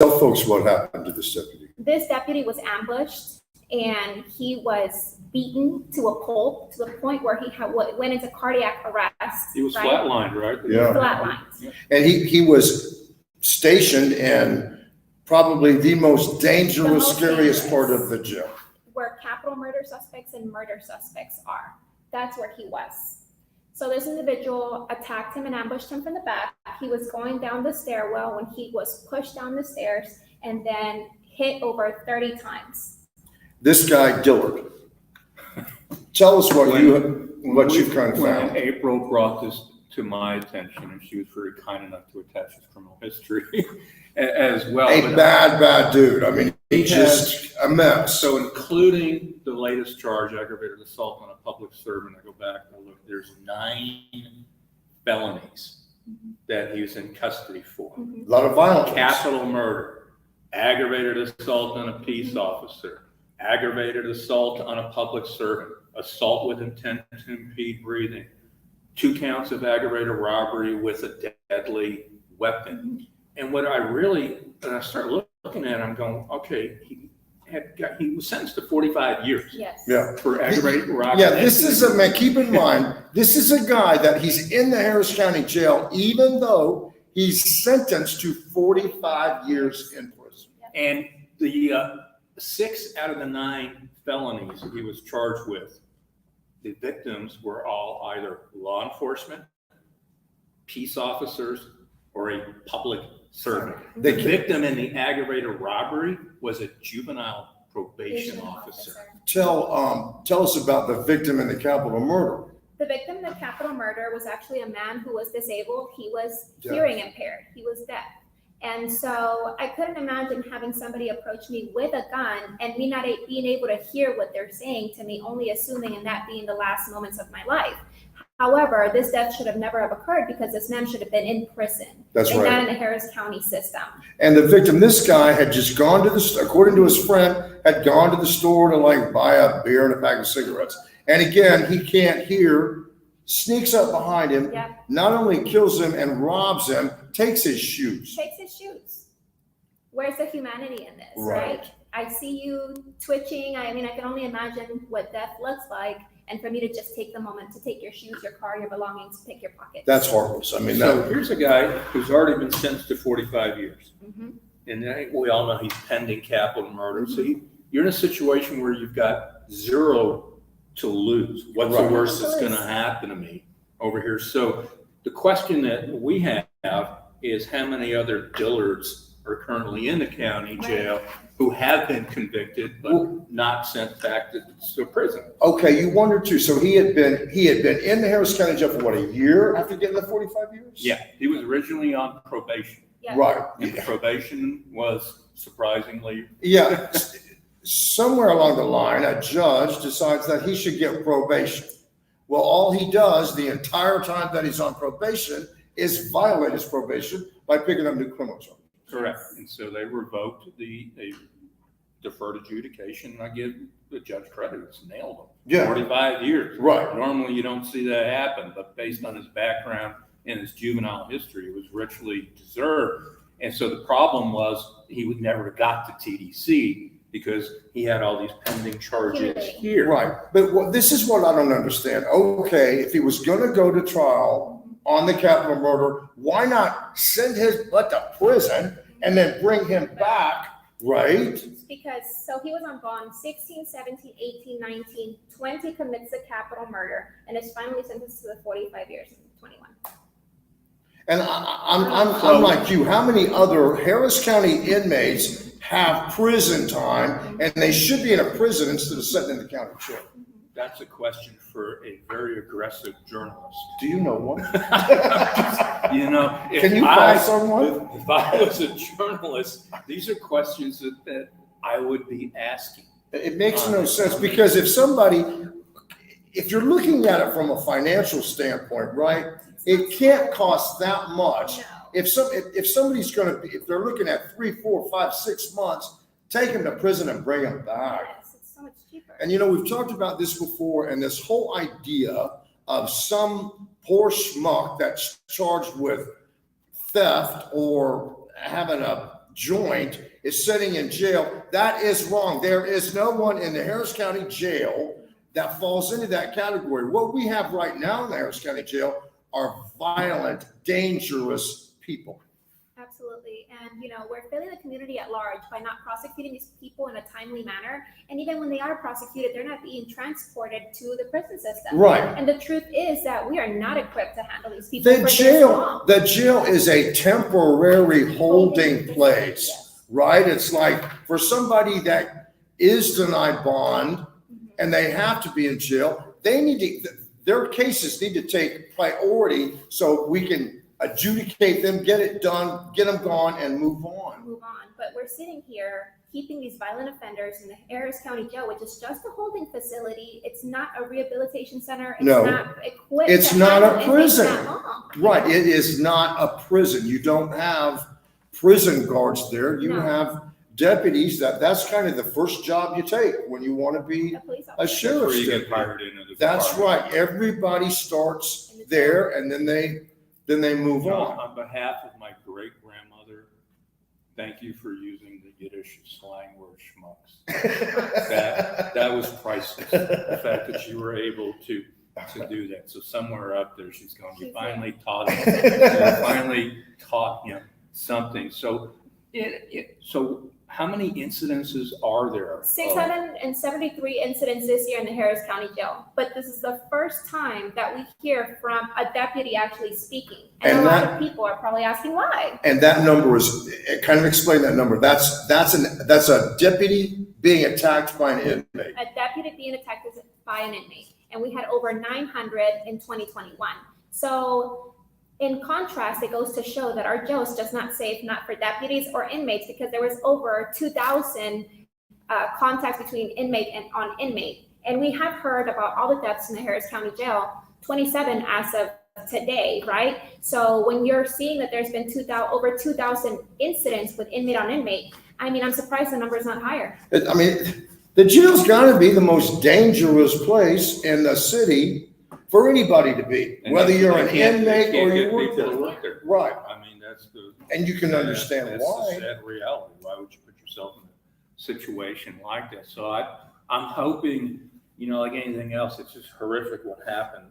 Tell folks what happened to this deputy. This deputy was ambushed and he was beaten to a pulp to the point where he went into cardiac arrest. He was right? flatlined, right? Yeah. Flatlined. And he was stationed in probably the most dangerous, scariest part of the jail. Where capital murder suspects and murder suspects are. That's where he was. So this individual attacked him and ambushed him from the back. He was going down the stairwell when he was pushed down the stairs and then hit over 30 times. This guy, Dillard. Tell us what you've kind of found. When April brought this to my attention, and she was very kind enough to attach his criminal history as well. A bad dude. I mean, he's just a mess. So including the latest charge, aggravated assault on a public servant, I go back and look, there's 9 felonies that he was in custody for. A lot of violence. Capital murder, aggravated assault on a peace officer, aggravated assault on a public servant, assault with intent to impede breathing, 2 counts of aggravated robbery with a deadly weapon. And when I start looking at it, I'm going, okay, he was sentenced to 45 years. Yes. Yeah. For aggravated robbery. Yeah, this is a man, keep in mind, this is a guy that he's in the Harris County Jail, even though he's sentenced to 45 years in prison. And the 6 out of the 9 felonies he was charged with, the victims were all either law enforcement, peace officers, or a public servant. The victim in the aggravated robbery was a juvenile probation officer. Tell us about the victim in the capital murder. The victim in the capital murder was actually a man who was disabled. He was hearing impaired. He was deaf. And so I couldn't imagine having somebody approach me with a gun and me not being able to hear what they're saying to me, only assuming and that being the last moments of my life. However, this death should have never have occurred because this man should have been in prison. That's right. And not in the Harris County system. And the victim, this guy had just gone to the, according to his friend, had gone to the store to like buy a beer and a pack of cigarettes. And again, he can't hear, sneaks up behind him, not only kills him and robs him, takes his shoes. Where's the humanity in this, right? I see you twitching. I mean, I can only imagine what death looks like. And for me to just take the moment to take your shoes, your car, your belongings, pick your pockets. That's heartless. I mean, so here's a guy who's already been sentenced to 45 years. And we all know he's pending capital murder. So you're in a situation where you've got 0 to lose. What's the worst that's going to happen to me over here? So the question that we have is how many other Dillards are currently in the county jail who have been convicted but not sent back to prison. Okay, you wonder too. So he had been in the Harris County Jail for what, a year after getting the 45 years? Yeah, he was originally on probation. Right. And probation was surprisingly. Yeah, somewhere along the line, a judge decides that he should get probation. Well, all he does the entire time that he's on probation is violate his probation by picking up new criminal charges. Correct. And so they revoked the deferred adjudication. And I give the judge credit. It's nailed him. Yeah. 45 years. Right. Normally you don't see that happen, but based on his background and his juvenile history, it was richly deserved. And so the problem was he would never got to TDC because he had all these pending charges here. Right. But this is what I don't understand. Okay, if he was going to go to trial on the capital murder, why not send his butt to prison and then bring him back, right? Because, so he was on bond 16, 17, 18, 19, 20 commits the capital murder, and is finally sentenced to the 45 years in 21. And I'm like you, how many other Harris County inmates have prison time and they should be in a prison instead of sitting in the county jail? That's a question for a very aggressive journalist. Do you know one? You know, can you find someone? If I was a journalist, these are questions that I would be asking. It makes no sense because if you're looking at it from a financial standpoint, right? It can't cost that much. No. If somebody's going to be, if they're looking at 3, 4, 5, 6 months, take them to prison and bring them back. Yes, it's so much cheaper. And you know, we've talked about this before, and this whole idea of some poor schmuck that's charged with theft or having a joint is sitting in jail. That is wrong. There is no one in the Harris County Jail that falls into that category. What we have right now in the Harris County Jail are violent, dangerous people. Absolutely. And, we're failing the community at large by not prosecuting these people in a timely manner. And even when they are prosecuted, they're not being transported to the prison system. Right. And the truth is that we are not equipped to handle these people. The jail is a temporary holding place, Yes. right? It's like for somebody that is denied bond and they have to be in jail, their cases need to take priority so we can adjudicate them, get it done, get them gone, and move on. But we're sitting here keeping these violent offenders in the Harris County Jail, which is just a holding facility. It's not a rehabilitation center. It's not equipped. It's to not handle a prison. that long. Right. It is not a prison. You don't have prison guards there. You No. have deputies. That's kind of the first job you take when you want to be A police a officer. That's where sheriff's you get deputy. hired into the That's department. right. Everybody starts In the there and then they move John, on. on behalf of my great grandmother, thank you for using the Yiddish slang word schmucks. That was priceless. The fact that you were able to do that. So somewhere up there, she's going, you finally taught him something. So so how many incidences are there? 673 incidents this year in the Harris County Jail. But this is the first time that we hear from a deputy actually speaking. And And a lot of people are probably asking why. And that number is, kind of explain that number. That's a deputy being attacked by an inmate. A deputy being attacked by an inmate. And we had over 900 in 2021. So in contrast, it goes to show that our jail is just not safe, not for deputies or inmates, because there was over 2,000 contacts between inmate and on inmate. And we have heard about all the deaths in the Harris County Jail, 27 as of today, right? So when you're seeing that there's been over 2,000 incidents with inmate on inmate, I'm surprised the number is not higher. The jail's got to be the most dangerous place in the city for anybody to be, And whether you're an they can't inmate or get you work people to there. work there. Right. That's the. And you can understand That's why. the sad reality. Why would you put yourself in a situation like that? So I'm hoping, like anything else, it's just horrific what happened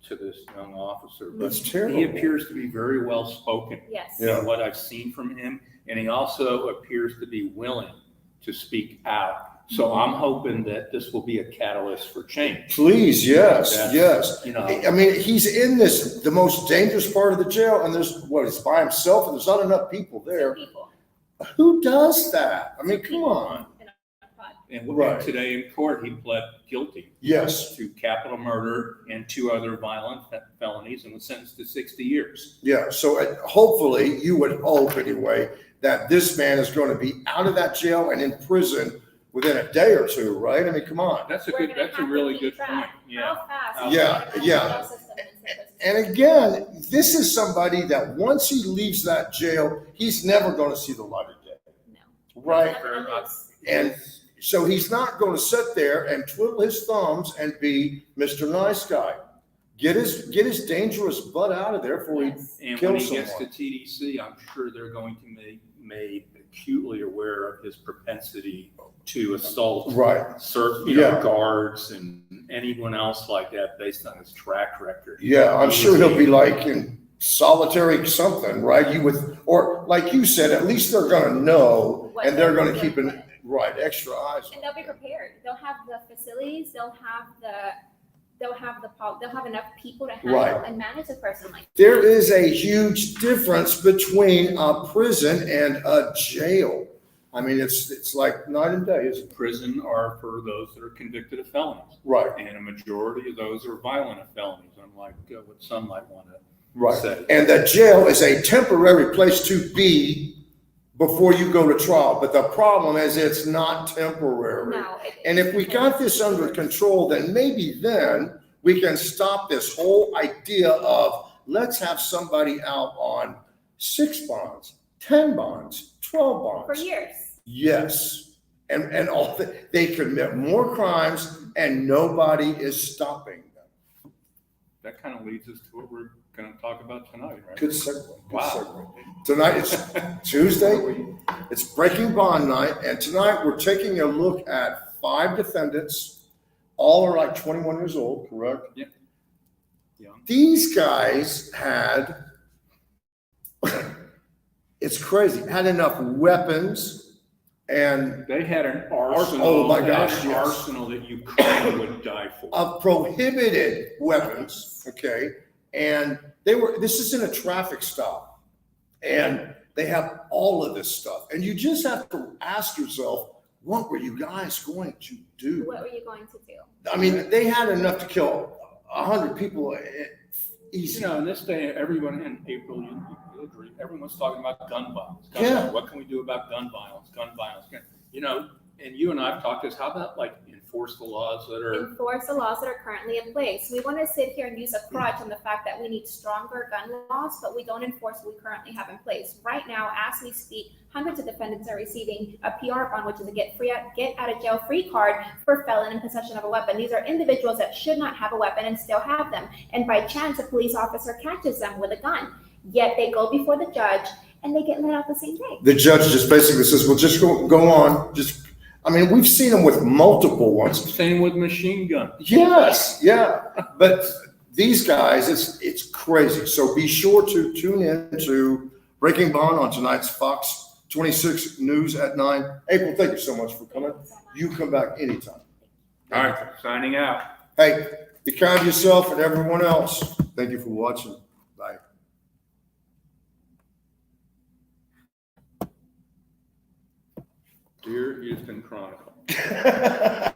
to this young officer. But That's terrible. he appears to be very well spoken. Yes. Yeah. In what I've seen from him, and he also appears to be willing to speak out. So I'm hoping that this will be a catalyst for change. Please, yes, That's- yes. You know, He's in the most dangerous part of the jail, and he's by himself, and there's not enough people there. People. Who does that? Come on. and Right. today in court, he pled guilty Yes, to capital murder and 2 other violent felonies and was sentenced to 60 years. yeah. So hopefully, you would hope anyway, that this man is going to be out of that jail and in prison within a day or two, right? Come on. That's a We're gonna that's a have to really keep good track. point. Yeah. How fast? Yeah, the yeah. jail system is in prison. And again, this is somebody that once he leaves that jail, he's never going to see the light of day, No. right? Definitely is. And so he's not going to sit there and twiddle his thumbs and be Mr. Nice Guy. Get his dangerous butt out of there before he Yes. And kill when he gets to someone. TDC, I'm sure they're going to be made acutely aware of his propensity to assault Right. certain Yeah. guards and anyone else like that based on his track record. Yeah, I'm sure he'll be like in solitary something, right? Or like you said, at least they're going to know What and they're they're going to keep doing. extra eyes And they'll be prepared. They'll have the facilities. They'll have enough people to handle Right. and manage a person like. There is a huge difference between a prison and a jail. It's like night and day, isn't it? Prison are for those that are convicted of felonies, Right, and a majority of those are violent felonies, unlike what some might want to right. say. And the jail is a temporary place to be before you go to trial. But the problem is it's not temporary. No. And if we got this under control, then maybe then we can stop this whole idea of let's have somebody out on 6 bonds, 10 bonds, 12 bonds. For years. Yes. And they commit more crimes and nobody is stopping them. That kind of leads us to what we're gonna talk about tonight, right? Good segue. Good Wow. segue. Tonight it's Tuesday. It's breaking bond night, and tonight we're taking a look at 5 defendants. All are like 21 years old, correct? Yeah. Young. These guys had, it's crazy, had enough weapons and They had an arsenal. Oh my they had gosh, an yes. arsenal that Ukraine would die for. of prohibited weapons, okay? And this isn't a traffic stop. And they have all of this stuff. And you just have to ask yourself, what were you guys going to do? What were you going to do? I mean, they had enough to kill 100 people easy. You know, in this day, everyone in April, you'll agree, everyone's talking about gun violence. Yeah. What can we do about gun violence? You know, and you and I have talked this, how about like enforce the laws that are, Enforce the laws that are currently in place. We want to sit here and use a crutch on the fact that we need stronger gun laws, but we don't enforce what we currently have in place. Right now, as we speak, hundreds of defendants are receiving a PR bond, which is a get out of jail free card for felon in possession of a weapon. These are individuals that should not have a weapon and still have them. And by chance, a police officer catches them with a gun. Yet they go before the judge and they get let out the same day. The judge just basically says, well, just go on. I mean, we've seen them with multiple ones. same with machine gun. Yes, yeah. But these guys, it's crazy. So be sure to tune in to Breaking Bond on tonight's Fox 26 News at 9. April, thank you so much for coming. You come back anytime. All right, signing out. Hey, be kind to yourself and everyone else. Thank you for watching. Bye. Dear Houston Chronicle.